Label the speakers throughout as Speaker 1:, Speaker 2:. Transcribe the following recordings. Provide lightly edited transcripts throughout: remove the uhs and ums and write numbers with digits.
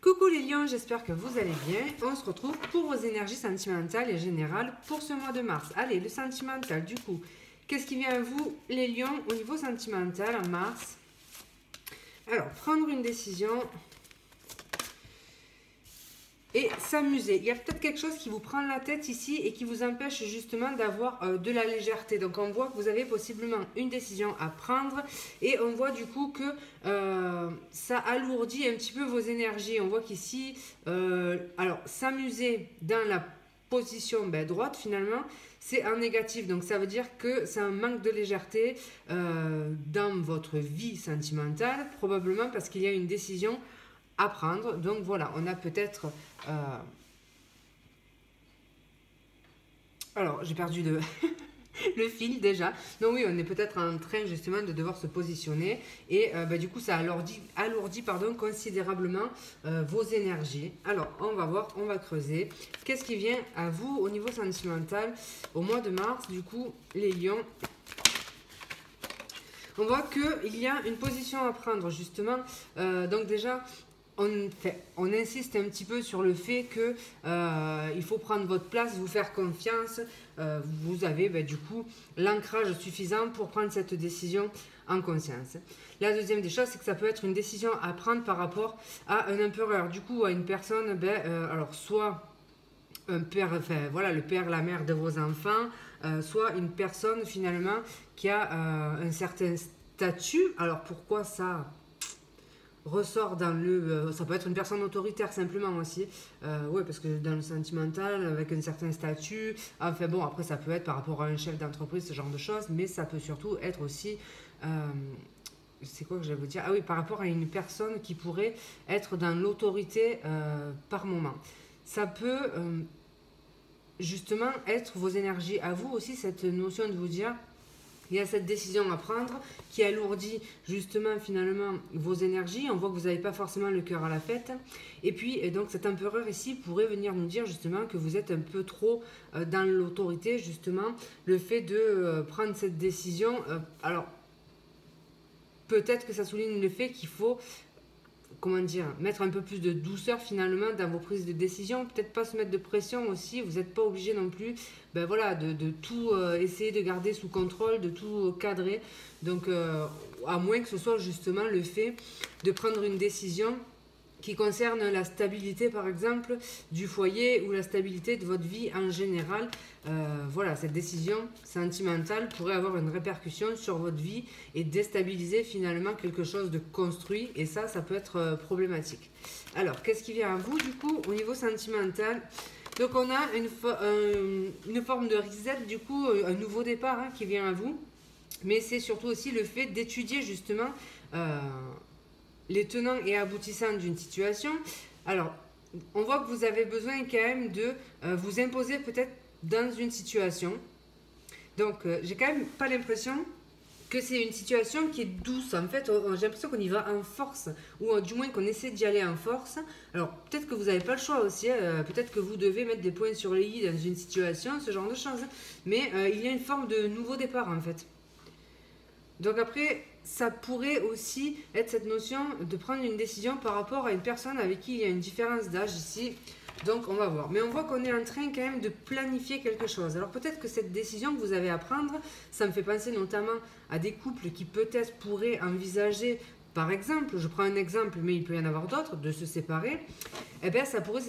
Speaker 1: Coucou les lions, j'espère que vous allez bien. On se retrouve pour vos énergies sentimentales et générales pour ce mois de mars. Allez, le sentimental du coup. Qu'est-ce qui vient à vous les lions au niveau sentimental en mars? Alors, prendre une décision et s'amuser. Il y a peut-être quelque chose qui vous prend la tête ici et qui vous empêche justement d'avoir de la légèreté. Donc on voit que vous avez possiblement une décision à prendre et on voit du coup que ça alourdit un petit peu vos énergies. On voit qu'ici, alors s'amuser dans la position droite finalement, c'est un négatif. Donc ça veut dire que c'est un manque de légèreté dans votre vie sentimentale, probablement parce qu'il y a une décision à prendre. Donc voilà, on a peut-être alors j'ai perdu le fil déjà. Donc oui, on est peut-être en train justement de devoir se positionner et du coup ça alourdit considérablement vos énergies. Alors on va voir, on va creuser. Qu'est-ce qui vient à vous au niveau sentimental au mois de mars? Du coup les lions, on voit qu'il y a une position à prendre justement. Donc déjà on insiste un petit peu sur le fait que il faut prendre votre place, vous faire confiance. Vous avez du coup l'ancrage suffisant pour prendre cette décision en conscience. La deuxième des choses, c'est que ça peut être une décision à prendre par rapport à un empereur, du coup à une personne, alors soit un père, enfin voilà, le père, la mère de vos enfants, soit une personne finalement qui a un certain statut. Alors pourquoi ça ressort dans le... ça peut être une personne autoritaire simplement aussi. Oui, parce que dans le sentimental, avec un certain statut, enfin bon, après ça peut être par rapport à un chef d'entreprise, ce genre de choses, mais ça peut surtout être aussi... c'est quoi que je vais vous dire? Ah oui, par rapport à une personne qui pourrait être dans l'autorité par moment. Ça peut justement être vos énergies à vous aussi, cette notion de vous dire... Il y a cette décision à prendre qui alourdit justement finalement vos énergies. On voit que vous n'avez pas forcément le cœur à la fête. Et puis donc cet empereur ici pourrait venir nous dire justement que vous êtes un peu trop dans l'autorité justement. Le fait de prendre cette décision, alors peut-être que ça souligne le fait qu'il faut... comment dire, mettre un peu plus de douceur finalement dans vos prises de décision, peut-être pas se mettre de pression aussi, vous n'êtes pas obligé non plus voilà, de tout essayer de garder sous contrôle, de tout cadrer, donc à moins que ce soit justement le fait de prendre une décision qui concerne la stabilité par exemple du foyer ou la stabilité de votre vie en général. Voilà, cette décision sentimentale pourrait avoir une répercussion sur votre vie et déstabiliser finalement quelque chose de construit, et ça peut être problématique. Alors, qu'est-ce qui vient à vous du coup au niveau sentimental? Donc on a une forme de reset, du coup un nouveau départ qui vient à vous, mais c'est surtout aussi le fait d'étudier justement les tenants et aboutissants d'une situation. Alors, on voit que vous avez besoin quand même de vous imposer peut-être dans une situation. Donc, j'ai quand même pas l'impression que c'est une situation qui est douce. En fait, j'ai l'impression qu'on y va en force, ou du moins qu'on essaie d'y aller en force. Alors, peut-être que vous n'avez pas le choix aussi. Peut-être que vous devez mettre des points sur les i dans une situation, ce genre de choses. Mais il y a une forme de nouveau départ, en fait. Donc après, ça pourrait aussi être cette notion de prendre une décision par rapport à une personne avec qui il y a une différence d'âge ici. Donc on va voir. Mais on voit qu'on est en train quand même de planifier quelque chose. Alors peut-être que cette décision que vous avez à prendre, ça me fait penser notamment à des couples qui peut-être pourraient envisager, par exemple, je prends un exemple, mais il peut y en avoir d'autres, de se séparer. Eh bien, ça pourrait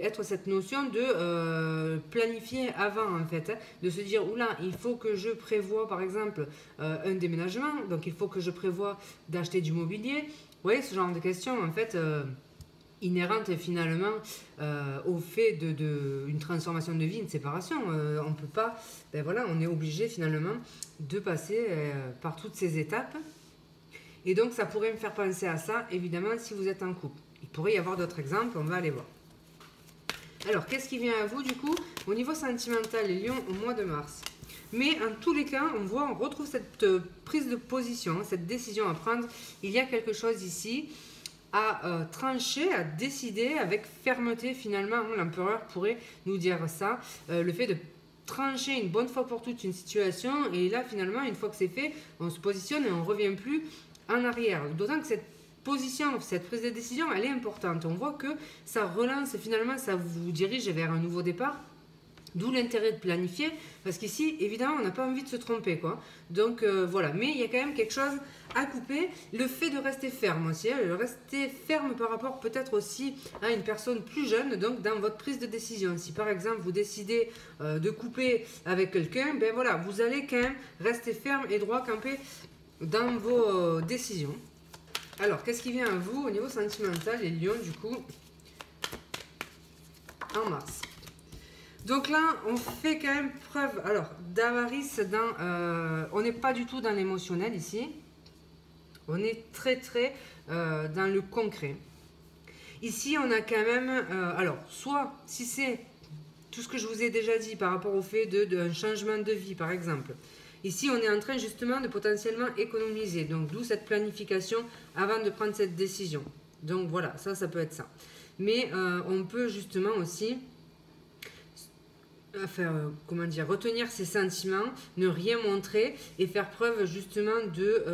Speaker 1: être cette notion de planifier avant, en fait. De se dire, oula, il faut que je prévoie, par exemple, un déménagement. Donc, il faut que je prévoie d'acheter du mobilier. Vous voyez, ce genre de questions, en fait, inhérentes finalement au fait d'une transformation de vie, une séparation. On ne peut pas, voilà, on est obligé finalement de passer par toutes ces étapes. Et donc, ça pourrait me faire penser à ça, évidemment, si vous êtes en couple. Il pourrait y avoir d'autres exemples, on va aller voir. Alors, qu'est-ce qui vient à vous, du coup, au niveau sentimental, les lions, au mois de mars? Mais en tous les cas, on retrouve cette prise de position, cette décision à prendre. Il y a quelque chose ici à trancher, à décider avec fermeté, finalement. L'empereur pourrait nous dire ça, le fait de trancher une bonne fois pour toutes une situation. Et là, finalement, une fois que c'est fait, on se positionne et on ne revient plus en arrière. D'autant que cette position, cette prise de décision, elle est importante. On voit que ça relance, finalement, ça vous dirige vers un nouveau départ. D'où l'intérêt de planifier, parce qu'ici, évidemment, on n'a pas envie de se tromper, quoi. Donc, voilà. Mais il y a quand même quelque chose à couper. Le fait de rester ferme aussi, hein, rester ferme par rapport peut-être aussi à une personne plus jeune, donc dans votre prise de décision. Si par exemple, vous décidez de couper avec quelqu'un, ben voilà, vous allez quand même rester ferme et droit campé dans vos décisions. Alors, qu'est-ce qui vient à vous au niveau sentimental, les lions, du coup, en mars? Donc là, on fait quand même preuve d'avarice. On n'est pas du tout dans l'émotionnel ici. On est très dans le concret. Ici, on a quand même... soit si c'est tout ce que je vous ai déjà dit par rapport au fait d'un changement de vie, par exemple. Ici, on est en train justement de potentiellement économiser. Donc, d'où cette planification avant de prendre cette décision. Donc voilà, ça peut être ça. Mais on peut justement aussi... retenir ses sentiments, ne rien montrer et faire preuve justement de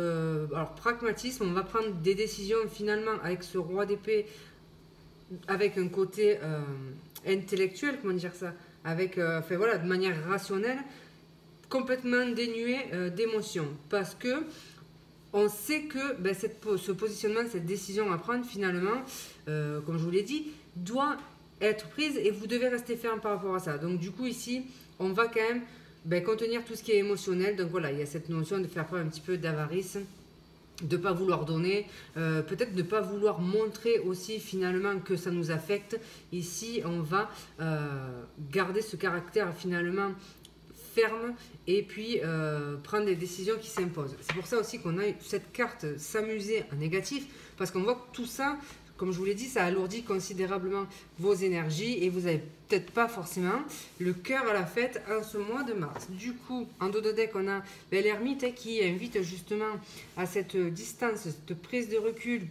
Speaker 1: pragmatisme. On va prendre des décisions finalement avec ce roi d'épée, avec un côté intellectuel, comment dire ça, avec de manière rationnelle, complètement dénué d'émotion, parce que on sait que ce positionnement, cette décision à prendre finalement, comme je vous l'ai dit, doit être prise et vous devez rester ferme par rapport à ça. Donc du coup ici, on va quand même contenir tout ce qui est émotionnel. Donc voilà, il y a cette notion de faire preuve un petit peu d'avarice, de ne pas vouloir donner, peut-être de ne pas vouloir montrer aussi finalement que ça nous affecte. Ici, on va garder ce caractère finalement ferme et puis prendre des décisions qui s'imposent. C'est pour ça aussi qu'on a cette carte s'amuser en négatif, parce qu'on voit que tout ça, comme je vous l'ai dit, ça alourdit considérablement vos énergies et vous n'avez peut-être pas forcément le cœur à la fête en ce mois de mars. Du coup, en dos de deck, on a l'ermite qui invite justement à cette distance, cette prise de recul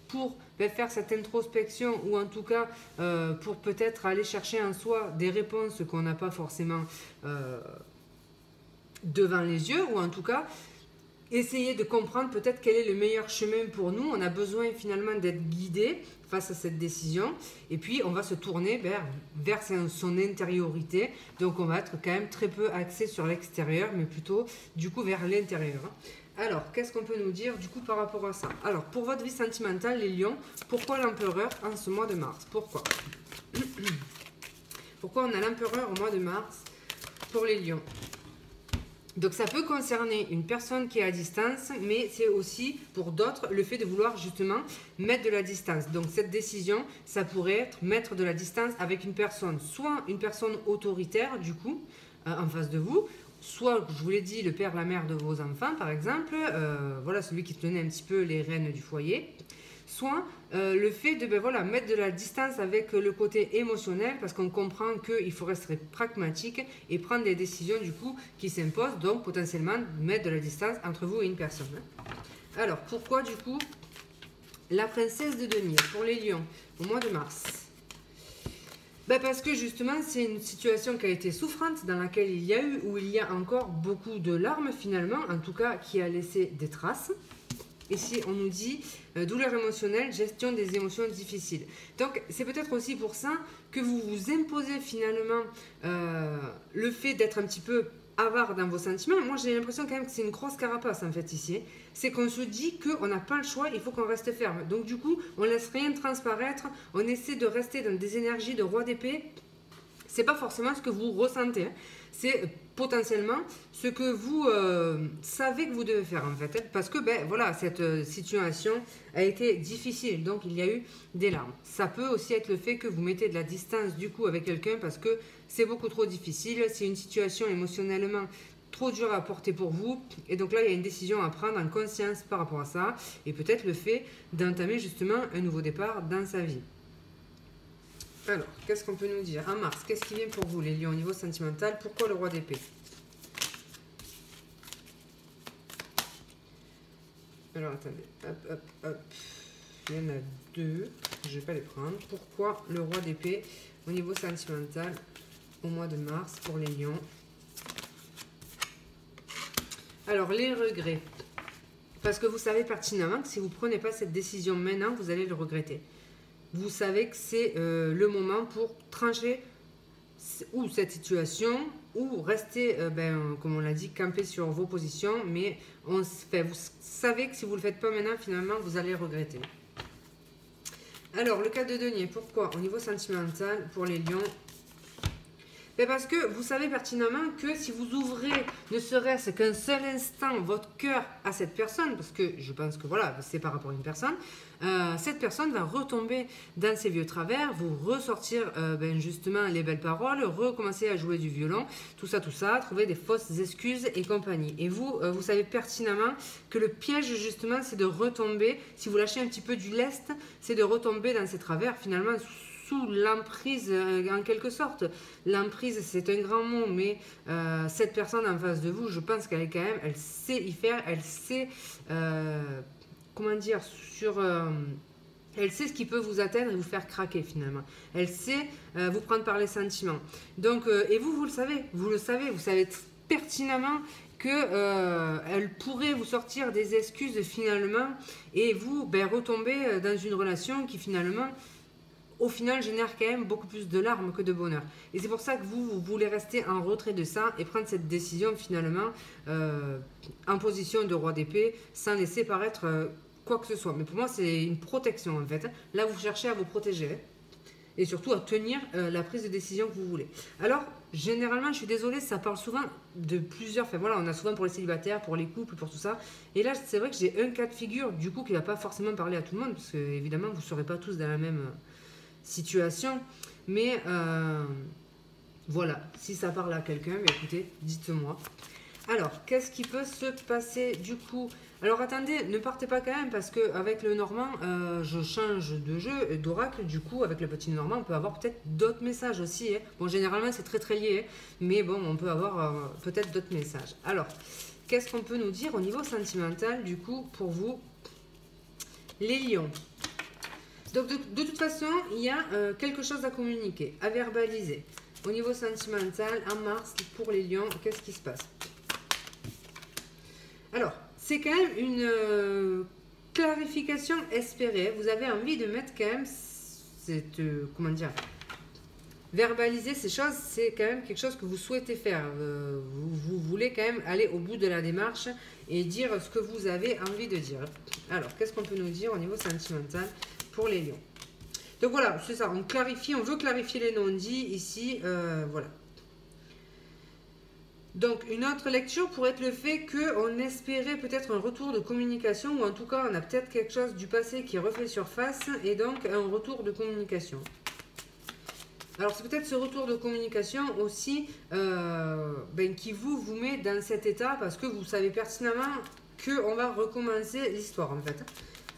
Speaker 1: pour faire cette introspection, ou en tout cas pour peut-être aller chercher en soi des réponses qu'on n'a pas forcément devant les yeux, ou en tout cas essayer de comprendre peut-être quel est le meilleur chemin pour nous. On a besoin finalement d'être guidé face à cette décision, et puis on va se tourner vers son intériorité. Donc on va être quand même très peu axé sur l'extérieur, mais plutôt du coup vers l'intérieur. Alors, qu'est-ce qu'on peut nous dire du coup par rapport à ça? Alors, pour votre vie sentimentale, les lions, pourquoi l'empereur en ce mois de mars? Pourquoi? Pourquoi on a l'empereur au mois de mars pour les lions? Donc ça peut concerner une personne qui est à distance, mais c'est aussi pour d'autres le fait de vouloir justement mettre de la distance. Donc cette décision, ça pourrait être mettre de la distance avec une personne, soit une personne autoritaire du coup, en face de vous, soit, je vous l'ai dit, le père, la mère de vos enfants par exemple, voilà, celui qui tenait un petit peu les rênes du foyer, soit le fait de mettre de la distance avec le côté émotionnel, parce qu'on comprend qu'il faut rester pragmatique et prendre des décisions du coup qui s'imposent, donc potentiellement mettre de la distance entre vous et une personne. Alors pourquoi du coup la princesse de denier pour les lions au mois de mars? Parce que justement c'est une situation qui a été souffrante, dans laquelle il y a eu, ou il y a encore beaucoup de larmes finalement, en tout cas qui a laissé des traces. Ici, on nous dit douleur émotionnelle, gestion des émotions difficiles. Donc, c'est peut-être aussi pour ça que vous vous imposez finalement le fait d'être un petit peu avare dans vos sentiments. Moi, j'ai l'impression quand même que c'est une grosse carapace en fait ici. C'est qu'on se dit qu'on n'a pas le choix, il faut qu'on reste ferme. Donc, du coup, on laisse rien transparaître, on essaie de rester dans des énergies de roi d'épée. C'est pas forcément ce que vous ressentez, hein. C'est potentiellement ce que vous savez que vous devez faire en fait, parce que cette situation a été difficile, donc il y a eu des larmes. Ça peut aussi être le fait que vous mettez de la distance du coup avec quelqu'un parce que c'est beaucoup trop difficile, c'est une situation émotionnellement trop dure à porter pour vous, et donc là il y a une décision à prendre en conscience par rapport à ça, et peut-être le fait d'entamer justement un nouveau départ dans sa vie. Alors, qu'est-ce qu'on peut nous dire? En mars, qu'est-ce qui vient pour vous, les lions, au niveau sentimental? Pourquoi le roi d'épée? Alors, attendez. Hop. Il y en a deux. Je ne vais pas les prendre. Pourquoi le roi d'épée au niveau sentimental au mois de mars pour les lions? Alors, les regrets. Parce que vous savez pertinemment que si vous ne prenez pas cette décision maintenant, vous allez le regretter. Vous savez que c'est le moment pour trancher ou cette situation, ou rester, comme on l'a dit, camper sur vos positions, mais vous savez que si vous ne le faites pas maintenant, finalement, vous allez le regretter. Alors, le cas de denier, pourquoi? Au niveau sentimental, pour les lions, parce que vous savez pertinemment que si vous ouvrez ne serait-ce qu'un seul instant votre cœur à cette personne, parce que je pense que voilà, c'est par rapport à une personne, cette personne va retomber dans ses vieux travers, vous ressortir justement les belles paroles, recommencer à jouer du violon, tout ça, trouver des fausses excuses et compagnie. Et vous, vous savez pertinemment que le piège justement, c'est de retomber, si vous lâchez un petit peu du lest, c'est de retomber dans ces travers finalement sous l'emprise en quelque sorte. L'emprise, c'est un grand mot, mais cette personne en face de vous, je pense qu'elle est quand même, elle sait y faire, elle sait, comment dire, elle sait ce qui peut vous atteindre et vous faire craquer finalement. Elle sait vous prendre par les sentiments. Donc, et vous le savez, vous savez pertinemment que elle pourrait vous sortir des excuses finalement et vous retomber dans une relation qui finalement au final génère quand même beaucoup plus de larmes que de bonheur. Et c'est pour ça que vous voulez rester en retrait de ça et prendre cette décision finalement en position de roi d'épée sans laisser paraître quoi que ce soit. Mais pour moi, c'est une protection en fait. Là, vous cherchez à vous protéger et surtout à tenir la prise de décision que vous voulez. Alors, généralement, je suis désolée, ça parle souvent de plusieurs... Enfin voilà, on a souvent pour les célibataires, pour les couples, pour tout ça. Et là, c'est vrai que j'ai un cas de figure, du coup, qui ne va pas forcément parler à tout le monde, parce que évidemment, vous ne serez pas tous dans la même situation. Mais voilà, si ça parle à quelqu'un, écoutez, dites-moi. Alors, qu'est-ce qui peut se passer du coup? Alors attendez, ne partez pas quand même parce qu'avec le normand, je change de jeu d'oracle. Du coup, avec le petit normand, on peut avoir peut-être d'autres messages aussi. Hein. Bon, généralement, c'est très très lié, hein, mais bon, on peut avoir peut-être d'autres messages. Alors, qu'est-ce qu'on peut nous dire au niveau sentimental du coup pour vous, les lions? Donc, de toute façon, il y a quelque chose à communiquer, à verbaliser. Au niveau sentimental, en mars, pour les lions, qu'est-ce qui se passe? Alors, c'est quand même une clarification espérée. Vous avez envie de mettre quand même cette... comment dire? Verbaliser ces choses, c'est quand même quelque chose que vous souhaitez faire. Vous voulez quand même aller au bout de la démarche et dire ce que vous avez envie de dire. Alors, qu'est-ce qu'on peut nous dire au niveau sentimental pour les lions? Donc voilà, c'est ça, on clarifie, on veut clarifier les non-dits ici, voilà. Donc, une autre lecture pourrait être le fait qu'on espérait peut-être un retour de communication, ou en tout cas, on a peut-être quelque chose du passé qui refait surface, et donc un retour de communication. Alors, c'est peut-être ce retour de communication aussi qui vous met dans cet état, parce que vous savez pertinemment qu'on va recommencer l'histoire, en fait.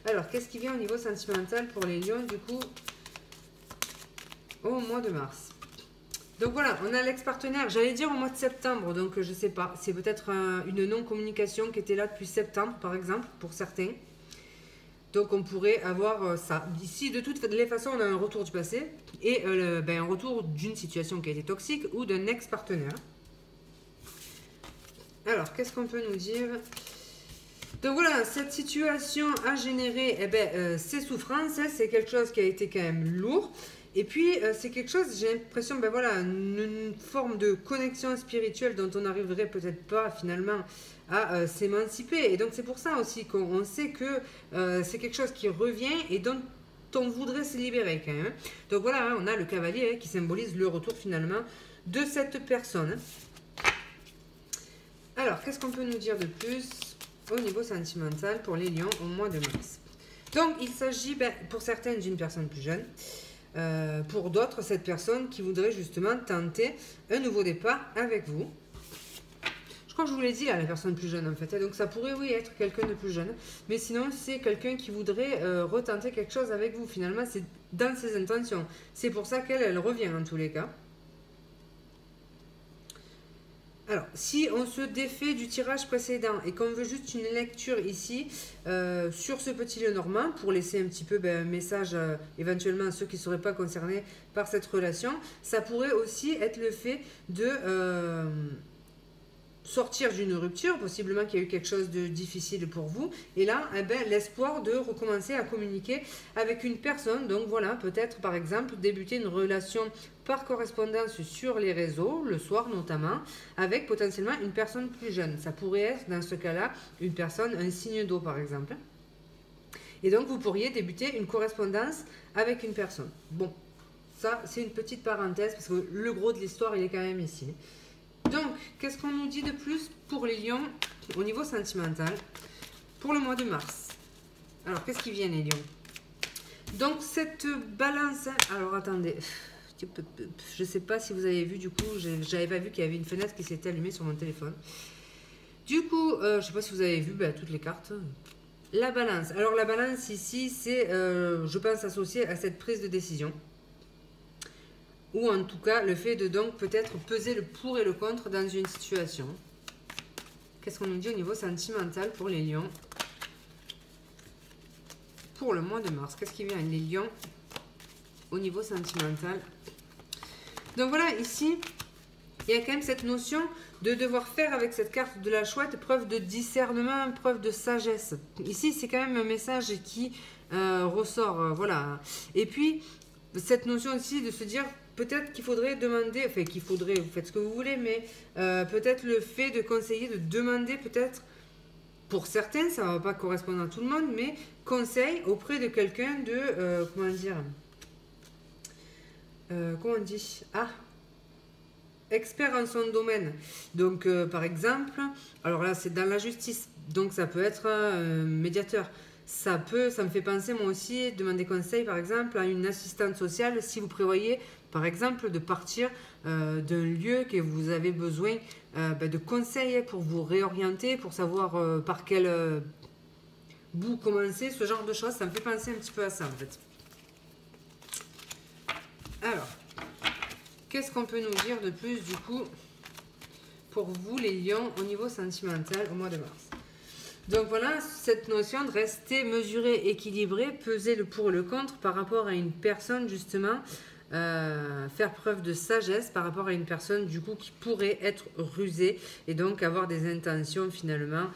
Speaker 1: Alors, qu'est-ce qui vient au niveau sentimental pour les lions, du coup, au mois de mars? Donc voilà, on a l'ex-partenaire, j'allais dire au mois de septembre, donc je sais pas, c'est peut-être une non-communication qui était là depuis septembre, par exemple, pour certains. Donc on pourrait avoir ça. Ici, de toutes les façons, on a un retour du passé et un retour d'une situation qui a été toxique ou d'un ex-partenaire. Alors, qu'est-ce qu'on peut nous dire? Donc voilà, cette situation a généré ces souffrances, c'est quelque chose qui a été quand même lourd. Et puis, c'est quelque chose, j'ai l'impression, une forme de connexion spirituelle dont on n'arriverait peut-être pas finalement à s'émanciper. Et donc, c'est pour ça aussi qu'on sait que c'est quelque chose qui revient et dont on voudrait se libérer quand même. Donc voilà, hein, on a le cavalier qui symbolise le retour finalement de cette personne. Alors, qu'est-ce qu'on peut nous dire de plus au niveau sentimental pour les lions au mois de mars? Donc, il s'agit pour certains d'une personne plus jeune. Pour d'autres, cette personne qui voudrait justement tenter un nouveau départ avec vous. Je crois que je vous l'ai dit, là, la personne plus jeune en fait. Donc ça pourrait, oui, être quelqu'un de plus jeune. Mais sinon, c'est quelqu'un qui voudrait retenter quelque chose avec vous. Finalement, c'est dans ses intentions. C'est pour ça qu'elle revient en tous les cas. Alors, si on se défait du tirage précédent et qu'on veut juste une lecture ici sur ce petit Lenormand pour laisser un petit peu un message éventuellement à ceux qui ne seraient pas concernés par cette relation, ça pourrait aussi être le fait de sortir d'une rupture, possiblement qu'il y a eu quelque chose de difficile pour vous, et là, eh ben, l'espoir de recommencer à communiquer avec une personne. Donc voilà, peut-être par exemple débuter une relation par correspondance sur les réseaux, le soir notamment, avec potentiellement une personne plus jeune. Ça pourrait être dans ce cas-là une personne, un signe d'eau par exemple. Et donc vous pourriez débuter une correspondance avec une personne. Bon, ça c'est une petite parenthèse parce que le gros de l'histoire il est quand même ici. Donc, qu'est-ce qu'on nous dit de plus pour les lions au niveau sentimental pour le mois de mars? Alors, qu'est-ce qui vient les lions? Donc, cette balance... Alors, attendez. Je ne sais pas si vous avez vu, du coup, j'avais pas vu qu'il y avait une fenêtre qui s'était allumée sur mon téléphone. Du coup, je ne sais pas si vous avez vu toutes les cartes. La balance. Alors, la balance ici, c'est, je pense, associé à cette prise de décision. Ou en tout cas, le fait de donc peut-être peser le pour et le contre dans une situation. Qu'est-ce qu'on nous dit au niveau sentimental pour les lions? Pour le mois de mars, qu'est-ce qui vient les lions au niveau sentimental? Donc voilà, ici, il y a quand même cette notion de devoir faire avec cette carte de la chouette preuve de discernement, preuve de sagesse. Ici, c'est quand même un message qui ressort, voilà. Et puis, cette notion aussi de se dire... Peut-être qu'il faudrait demander, enfin qu'il faudrait, vous faites ce que vous voulez, mais peut-être le fait de conseiller, de demander peut-être, pour certains, ça ne va pas correspondre à tout le monde, mais conseil auprès de quelqu'un de, comment dire, comment on dit? Ah, expert en son domaine. Donc, par exemple, alors là, c'est dans la justice, donc ça peut être médiateur. Ça me fait penser moi aussi, demander conseil par exemple à une assistante sociale si vous prévoyez par exemple de partir d'un lieu que vous avez besoin de conseils pour vous réorienter, pour savoir par quel bout commencer, ce genre de choses. Ça me fait penser un petit peu à ça en fait. Alors, qu'est-ce qu'on peut nous dire de plus du coup pour vous les lions au niveau sentimental au mois de mars? Donc voilà, cette notion de rester mesuré, équilibré, peser le pour et le contre par rapport à une personne justement, faire preuve de sagesse par rapport à une personne du coup qui pourrait être rusée et donc avoir des intentions finalement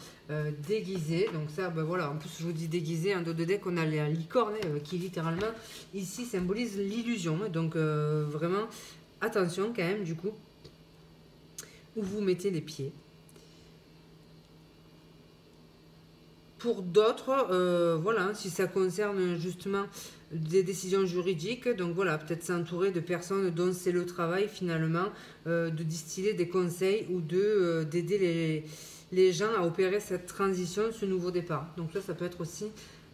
Speaker 1: déguisées. Donc ça, voilà, en plus je vous dis déguisé, en dos de deck on a la licorne qui littéralement ici symbolise l'illusion. Donc vraiment attention quand même du coup où vous mettez les pieds. Pour d'autres, voilà, si ça concerne justement des décisions juridiques, donc voilà, peut-être s'entourer de personnes dont c'est le travail finalement de distiller des conseils ou d'aider les gens à opérer cette transition, ce nouveau départ. Donc là, ça peut être aussi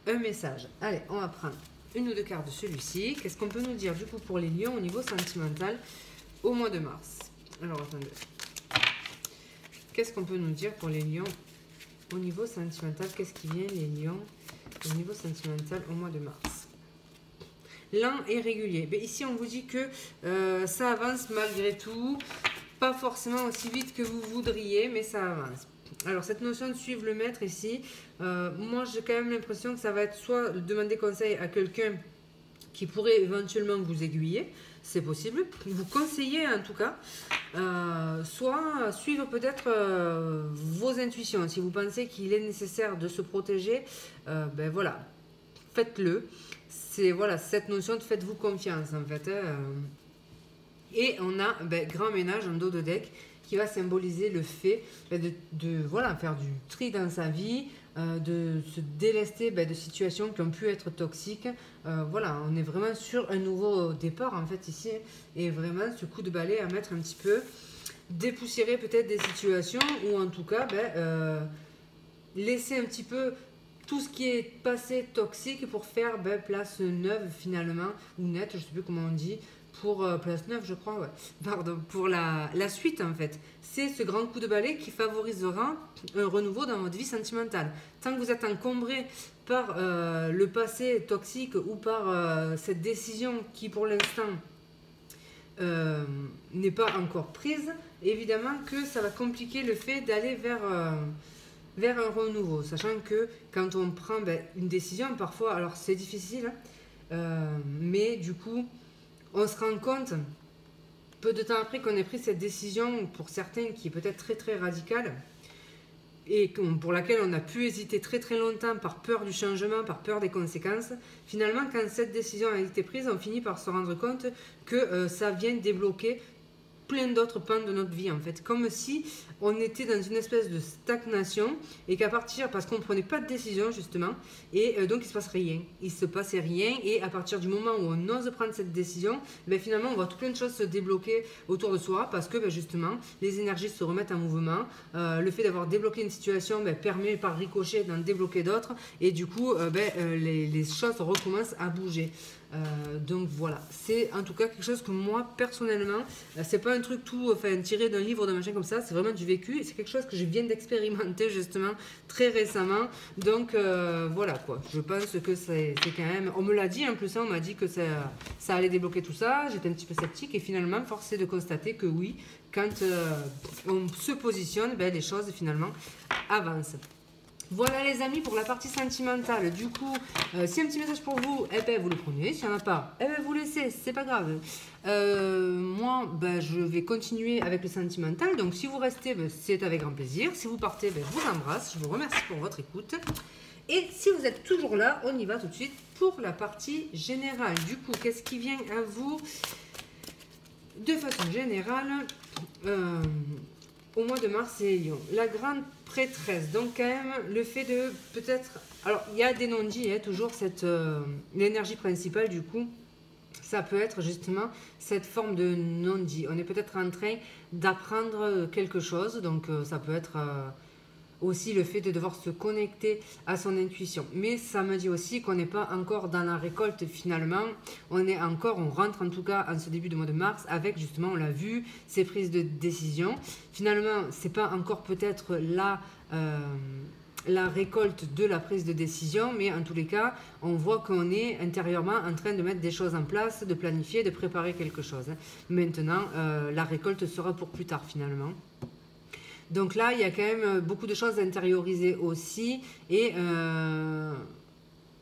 Speaker 1: un message. Allez, on va prendre une ou deux cartes de celui-ci. Qu'est-ce qu'on peut nous dire du coup pour les lions au niveau sentimental au mois de mars? Alors, attendez. Qu'est-ce qu'on peut nous dire pour les lions au niveau sentimental? Qu'est-ce qui vient les lions au niveau sentimental au mois de mars? Lent et régulier. Mais ici, on vous dit que ça avance malgré tout. Pas forcément aussi vite que vous voudriez, mais ça avance. Alors, cette notion de suivre le maître ici, moi, j'ai quand même l'impression que ça va être soit demander conseil à quelqu'un qui pourrait éventuellement vous aiguiller, c'est possible, vous conseiller en tout cas, soit suivre peut-être vos intuitions. Si vous pensez qu'il est nécessaire de se protéger, ben voilà, faites-le. C'est voilà, cette notion de faites-vous confiance en fait. Et on a grand ménage en dos de deck qui va symboliser le fait de voilà, faire du tri dans sa vie, de se délester de situations qui ont pu être toxiques. Voilà, on est vraiment sur un nouveau départ en fait ici, et vraiment ce coup de balai à mettre un petit peu, dépoussiérer peut-être des situations, ou en tout cas laisser un petit peu tout ce qui est passé toxique pour faire place neuve finalement, ou nette, je sais plus comment on dit, pour place neuve je crois, ouais. Pardon, pour la suite en fait. C'est ce grand coup de balai qui favorisera un renouveau dans votre vie sentimentale. Tant que vous êtes encombré par le passé toxique ou par cette décision qui pour l'instant n'est pas encore prise, évidemment que ça va compliquer le fait d'aller vers un renouveau, sachant que quand on prend une décision, parfois, alors c'est difficile, mais du coup, on se rend compte peu de temps après qu'on ait pris cette décision, pour certains qui est peut-être très très radicale, et pour laquelle on a pu hésiter très très longtemps par peur du changement, par peur des conséquences, finalement quand cette décision a été prise, on finit par se rendre compte que ça vient débloquer plein d'autres pans de notre vie en fait, comme si on était dans une espèce de stagnation et qu'à partir, parce qu'on ne prenait pas de décision justement, et donc il se passe rien, il se passait rien, et à partir du moment où on ose prendre cette décision, ben, finalement on voit tout plein de choses se débloquer autour de soi, parce que ben, justement les énergies se remettent en mouvement, le fait d'avoir débloqué une situation ben, permet par ricochet d'en débloquer d'autres, et du coup les choses recommencent à bouger. Donc voilà, c'est en tout cas quelque chose que moi personnellement, c'est pas un truc tout tiré d'un livre, d'un machin comme ça, c'est vraiment du vécu, et c'est quelque chose que je viens d'expérimenter justement très récemment. Donc voilà quoi, je pense que c'est quand même, on me l'a dit en plus, on m'a dit que ça allait débloquer tout ça, j'étais un petit peu sceptique, et finalement force est de constater que oui, quand on se positionne, ben, les choses finalement avancent. Voilà les amis pour la partie sentimentale. Du coup, si un petit message pour vous, eh ben, vous le prenez. S'il n'y en a pas, eh ben, vous laissez, c'est pas grave. Moi, ben, je vais continuer avec le sentimental. Donc si vous restez, ben, c'est avec grand plaisir. Si vous partez, ben, je vous embrasse. Je vous remercie pour votre écoute. Et si vous êtes toujours là, on y va tout de suite pour la partie générale. Du coup, qu'est-ce qui vient à vous de façon générale au mois de mars, c'est Lion. La grande prêtresse. Donc quand même, le fait de peut-être... Alors, il y a des non-dits, hein, toujours cette... l'énergie principale, du coup, ça peut être justement cette forme de non-dit. On est peut-être en train d'apprendre quelque chose, donc ça peut être... aussi le fait de devoir se connecter à son intuition. Mais ça me dit aussi qu'on n'est pas encore dans la récolte finalement. On rentre en tout cas en ce début de mois de mars avec justement, on l'a vu, ces prises de décision. Finalement, c'est pas encore peut-être la récolte de la prise de décision, mais en tous les cas, on voit qu'on est intérieurement en train de mettre des choses en place, de planifier, de préparer quelque chose. Maintenant, la récolte sera pour plus tard finalement. Donc là, il y a quand même beaucoup de choses à intérioriser aussi. Et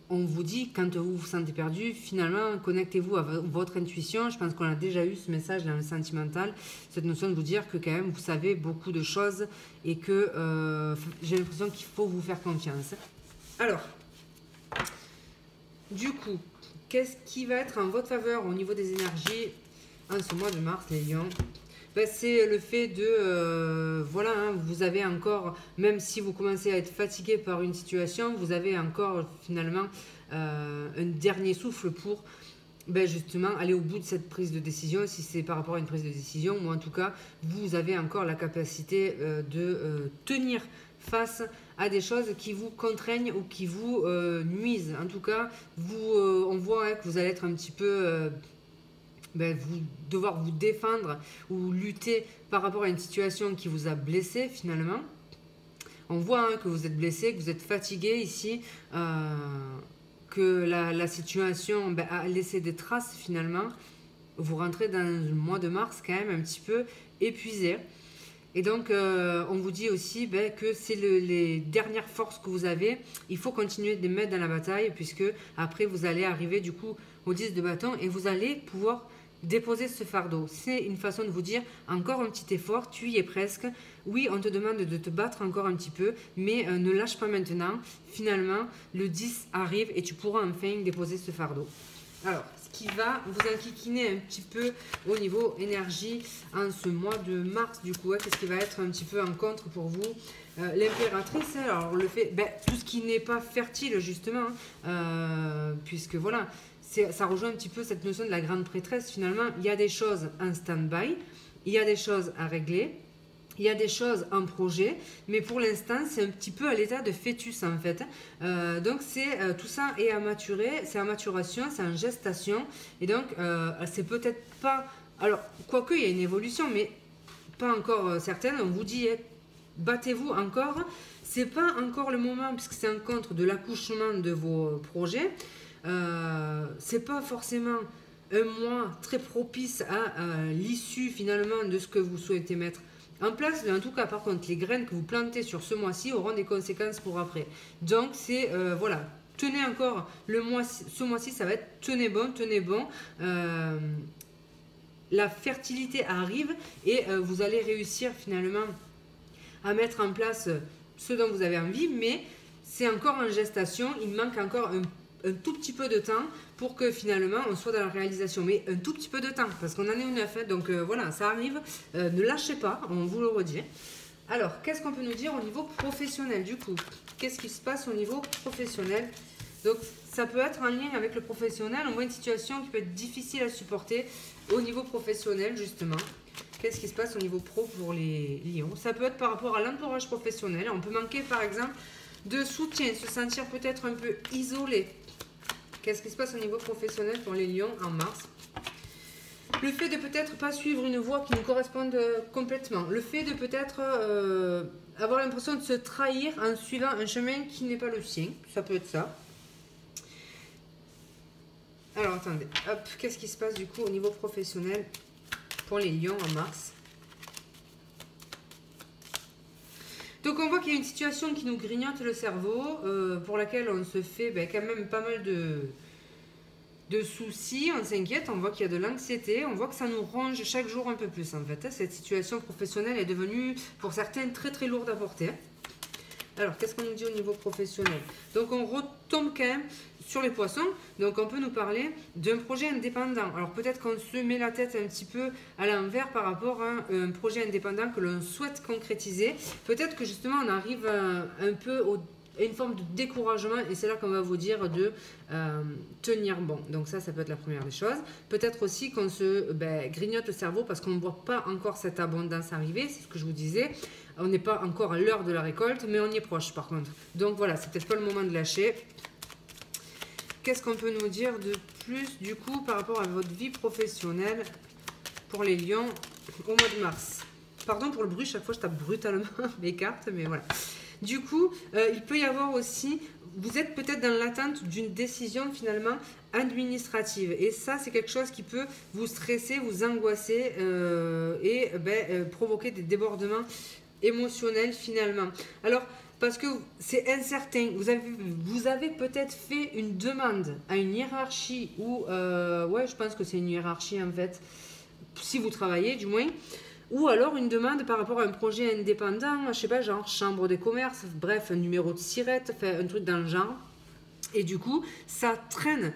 Speaker 1: on vous dit, quand vous vous sentez perdu, finalement, connectez-vous à votre intuition. Je pense qu'on a déjà eu ce message dans le sentimental, cette notion de vous dire que quand même, vous savez beaucoup de choses et que j'ai l'impression qu'il faut vous faire confiance. Alors, du coup, qu'est-ce qui va être en votre faveur au niveau des énergies en ce mois de mars, les lions? Ben, c'est le fait de, voilà, hein, vous avez encore, même si vous commencez à être fatigué par une situation, vous avez encore finalement un dernier souffle pour ben, justement aller au bout de cette prise de décision, si c'est par rapport à une prise de décision, ou en tout cas, vous avez encore la capacité de tenir face à des choses qui vous contraignent ou qui vous nuisent. En tout cas, on voit hein, que vous allez être un petit peu... vous devoir vous défendre ou lutter par rapport à une situation qui vous a blessé finalement. On voit hein, que vous êtes blessé, que vous êtes fatigué ici, que la situation a laissé des traces finalement. Vous rentrez dans le mois de mars quand même un petit peu épuisé. Et donc, on vous dit aussi que c'est les dernières forces que vous avez. Il faut continuer de les mettre dans la bataille, puisque après, vous allez arriver du coup au 10 de bâton et vous allez pouvoir déposer ce fardeau. C'est une façon de vous dire, encore un petit effort, tu y es presque. Oui, on te demande de te battre encore un petit peu, mais ne lâche pas maintenant. Finalement, le 10 arrive et tu pourras enfin déposer ce fardeau. Alors, ce qui va vous enquiquiner un petit peu au niveau énergie en ce mois de mars, du coup, qu'est-ce qui va être un petit peu en contre pour vous? L'impératrice, alors le fait, tout ce qui n'est pas fertile justement, puisque voilà, ça rejoint un petit peu cette notion de la grande prêtresse. Finalement, il y a des choses en stand-by, il y a des choses à régler, il y a des choses en projet, mais pour l'instant, c'est un petit peu à l'état de fœtus en fait. Donc, tout ça est à maturer, c'est en maturation, c'est en gestation, et donc, c'est peut-être pas... Alors, quoique, il y a une évolution, mais pas encore certaine. On vous dit, battez-vous encore. C'est pas encore le moment, puisque c'est en contre de l'accouchement de vos projets. C'est pas forcément un mois très propice à l'issue finalement de ce que vous souhaitez mettre en place. Mais en tout cas, par contre, les graines que vous plantez sur ce mois-ci auront des conséquences pour après. Donc, c'est voilà, tenez encore ce mois-ci, ça va être tenez bon. la fertilité arrive et vous allez réussir finalement à mettre en place ce dont vous avez envie, mais c'est encore en gestation, il manque encore un tout petit peu de temps pour que finalement on soit dans la réalisation, mais un tout petit peu de temps, parce qu'on en est au 9, hein, donc voilà, ça arrive, ne lâchez pas, on vous le redit. Alors, qu'est-ce qu'on peut nous dire au niveau professionnel du coup? Qu'est-ce qui se passe au niveau professionnel? Donc, ça peut être en lien avec le professionnel, on voit une situation qui peut être difficile à supporter au niveau professionnel justement. Qu'est-ce qui se passe au niveau pro pour les lions? Ça peut être par rapport à l'entourage professionnel, on peut manquer par exemple de soutien, se sentir peut-être un peu isolé. Qu'est-ce qui se passe au niveau professionnel pour les lions en mars? Le fait de peut-être pas suivre une voie qui nous corresponde complètement. Le fait de peut-être avoir l'impression de se trahir en suivant un chemin qui n'est pas le sien. Ça peut être ça. Alors attendez, hop, qu'est-ce qui se passe du coup au niveau professionnel pour les lions en mars? Donc on voit qu'il y a une situation qui nous grignote le cerveau, pour laquelle on se fait quand même pas mal de soucis, on s'inquiète, on voit qu'il y a de l'anxiété, on voit que ça nous ronge chaque jour un peu plus en fait. Cette situation professionnelle est devenue pour certains très très lourde à porter. Alors qu'est-ce qu'on nous dit au niveau professionnel? Donc on retombe quand même sur les poissons, donc on peut nous parler d'un projet indépendant. Alors peut-être qu'on se met la tête un petit peu à l'envers par rapport à un projet indépendant que l'on souhaite concrétiser. Peut-être que justement on arrive un peu à une forme de découragement et c'est là qu'on va vous dire de tenir bon. Donc ça peut être la première des choses. Peut-être aussi qu'on se grignote le cerveau parce qu'on ne voit pas encore cette abondance arriver, c'est ce que je vous disais. On n'est pas encore à l'heure de la récolte, mais on y est proche par contre. Donc voilà, c'est peut-être pas le moment de lâcher. Qu'est-ce qu'on peut nous dire de plus du coup par rapport à votre vie professionnelle pour les lions au mois de mars? Pardon pour le bruit, chaque fois je tape brutalement mes cartes, mais voilà. Du coup, il peut y avoir aussi, vous êtes peut-être dans l'attente d'une décision finalement administrative. Et ça, c'est quelque chose qui peut vous stresser, vous angoisser et provoquer des débordements émotionnels finalement. Alors, parce que c'est incertain, vous avez peut-être fait une demande à une hiérarchie ou, ouais, je pense que c'est une hiérarchie en fait, si vous travaillez du moins, ou alors une demande par rapport à un projet indépendant, je sais pas, genre chambre des commerces, bref, un numéro de SIRET, un truc dans le genre. Et du coup, ça traîne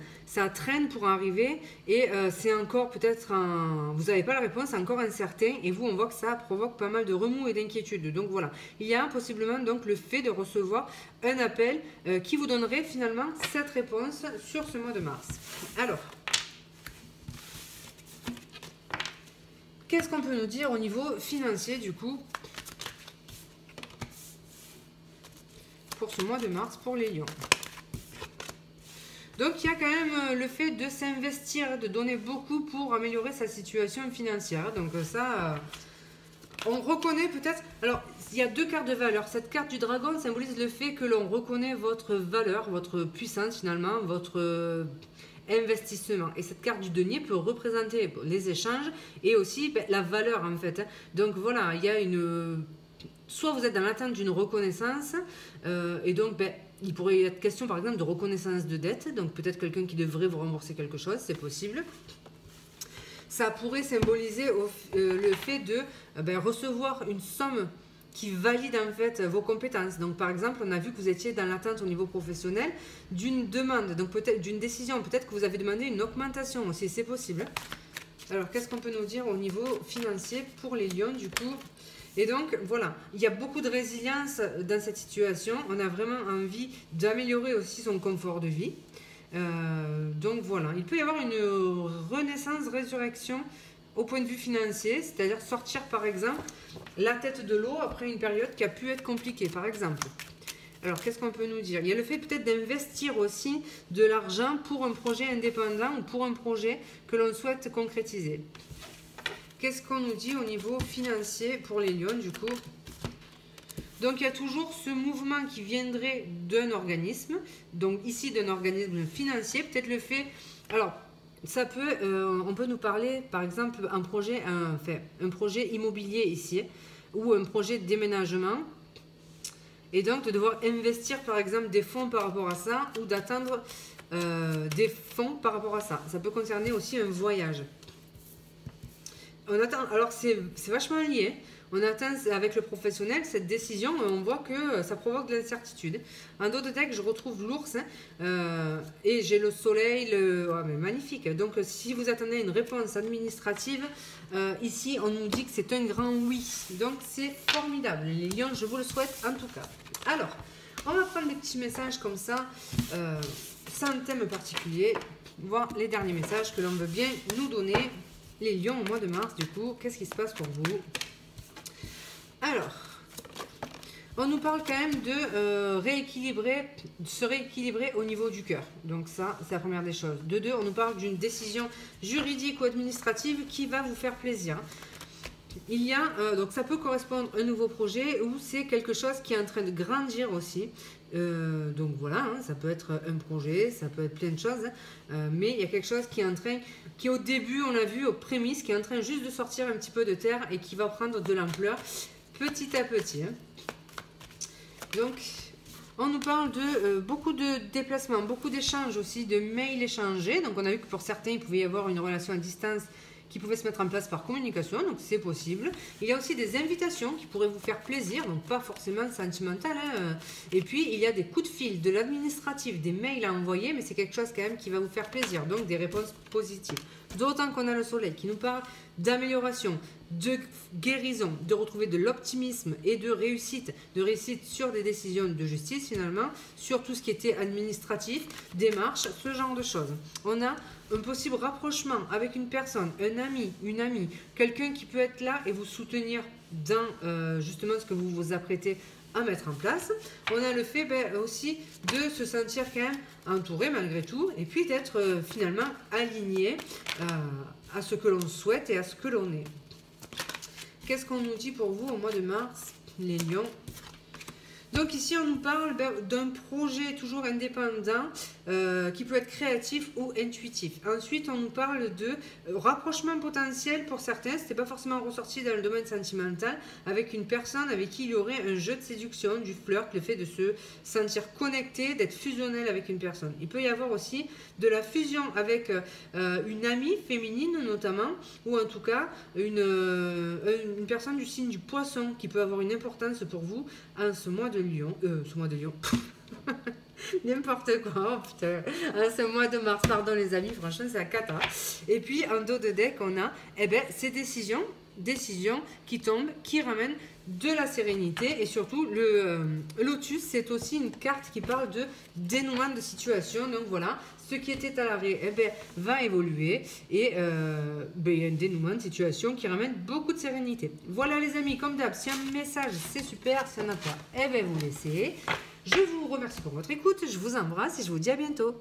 Speaker 1: pour arriver et c'est encore peut-être vous n'avez pas la réponse, c'est encore incertain et vous, on voit que ça provoque pas mal de remous et d'inquiétudes. Donc voilà, il y a possiblement donc le fait de recevoir un appel qui vous donnerait finalement cette réponse sur ce mois de mars. Alors, qu'est-ce qu'on peut nous dire au niveau financier du coup pour ce mois de mars pour les lions? Donc il y a quand même le fait de s'investir, de donner beaucoup pour améliorer sa situation financière. Donc ça, on reconnaît peut-être... Alors, il y a deux cartes de valeur. Cette carte du dragon symbolise le fait que l'on reconnaît votre valeur, votre puissance finalement, votre investissement. Et cette carte du denier peut représenter les échanges et aussi la valeur en fait. Donc voilà, il y a une... Soit vous êtes dans l'attente d'une reconnaissance et donc... il pourrait être question par exemple de reconnaissance de dette, donc peut-être quelqu'un qui devrait vous rembourser quelque chose, c'est possible. Ça pourrait symboliser le fait de recevoir une somme qui valide en fait vos compétences. Donc par exemple, on a vu que vous étiez dans l'attente au niveau professionnel d'une demande, donc peut-être d'une décision, peut-être que vous avez demandé une augmentation aussi, c'est possible. Alors qu'est-ce qu'on peut nous dire au niveau financier pour les lions du coup ? Et donc, voilà, il y a beaucoup de résilience dans cette situation. On a vraiment envie d'améliorer aussi son confort de vie. Donc, voilà, il peut y avoir une renaissance, résurrection au point de vue financier, c'est-à-dire sortir, par exemple, la tête de l'eau après une période qui a pu être compliquée, par exemple. Alors, qu'est-ce qu'on peut nous dire? Il y a le fait peut-être d'investir aussi de l'argent pour un projet indépendant ou pour un projet que l'on souhaite concrétiser. Qu'est-ce qu'on nous dit au niveau financier pour les lions du coup? Donc il y a toujours ce mouvement qui viendrait d'un organisme, donc ici d'un organisme financier, peut-être le fait... Alors, ça peut, on peut nous parler par exemple un projet immobilier ici, ou un projet de déménagement, et donc de devoir investir par exemple des fonds par rapport à ça, ou d'attendre des fonds par rapport à ça. Ça peut concerner aussi un voyage. on attend, alors c'est vachement lié. On atteint avec le professionnel cette décision et on voit que ça provoque de l'incertitude. En dos de deck, je retrouve l'ours et j'ai le soleil, mais magnifique. Donc si vous attendez une réponse administrative, ici on nous dit que c'est un grand oui. Donc c'est formidable. Les lions, je vous le souhaite en tout cas. Alors, on va prendre des petits messages comme ça, sans thème particulier, voir les derniers messages que l'on veut bien nous donner. Les lions au mois de mars, du coup, qu'est-ce qui se passe pour vous? Alors, on nous parle quand même de se rééquilibrer au niveau du cœur. Donc ça, c'est la première des choses. De deux, on nous parle d'une décision juridique ou administrative qui va vous faire plaisir. Il y a, donc ça peut correspondre à un nouveau projet ou c'est quelque chose qui est en train de grandir aussi. Donc voilà, hein, ça peut être un projet, ça peut être plein de choses, mais il y a quelque chose qui est en train, qui au début, on l'a vu, aux prémices, qui est en train juste de sortir un petit peu de terre et qui va prendre de l'ampleur petit à petit. Hein. Donc, on nous parle de beaucoup de déplacements, beaucoup d'échanges aussi, de mails échangés. Donc, on a vu que pour certains, il pouvait y avoir une relation à distance qui pouvait se mettre en place par communication, donc c'est possible. Il y a aussi des invitations qui pourraient vous faire plaisir, donc pas forcément sentimental. Hein. Et puis, il y a des coups de fil, de l'administratif, des mails à envoyer, mais c'est quelque chose quand même qui va vous faire plaisir, donc des réponses positives. D'autant qu'on a le soleil qui nous parle d'amélioration, de guérison, de retrouver de l'optimisme et de réussite sur des décisions de justice finalement, sur tout ce qui était administratif, démarche, ce genre de choses. On a un possible rapprochement avec une personne, un ami, une amie, quelqu'un qui peut être là et vous soutenir dans justement ce que vous vous apprêtez à mettre en place. On a le fait aussi de se sentir quand même entouré malgré tout et puis d'être finalement aligné à ce que l'on souhaite et à ce que l'on est. Qu'est-ce qu'on nous dit pour vous au mois de mars, les lions? Donc ici, on nous parle d'un projet toujours indépendant qui peut être créatif ou intuitif. Ensuite, on nous parle de rapprochement potentiel pour certains. Ce n'était pas forcément ressorti dans le domaine sentimental avec une personne avec qui il y aurait un jeu de séduction, du flirt, le fait de se sentir connecté, d'être fusionnel avec une personne. Il peut y avoir aussi de la fusion avec une amie féminine notamment, ou en tout cas une personne du signe du poisson qui peut avoir une importance pour vous en ce mois de Lion, n'importe quoi, oh, putain, en ce mois de mars, pardon les amis, franchement c'est la cata. Et puis en dos de deck on a ces décisions qui tombent, qui ramènent de la sérénité et surtout le lotus, c'est aussi une carte qui parle de dénouement de situation. Donc voilà, ce qui était à l'arrêt va évoluer et il y a un dénouement de situation qui ramène beaucoup de sérénité. Voilà les amis, comme d'hab, si un message c'est super, si on n'a pas, vous laissez. Je vous remercie pour votre écoute, je vous embrasse et je vous dis à bientôt.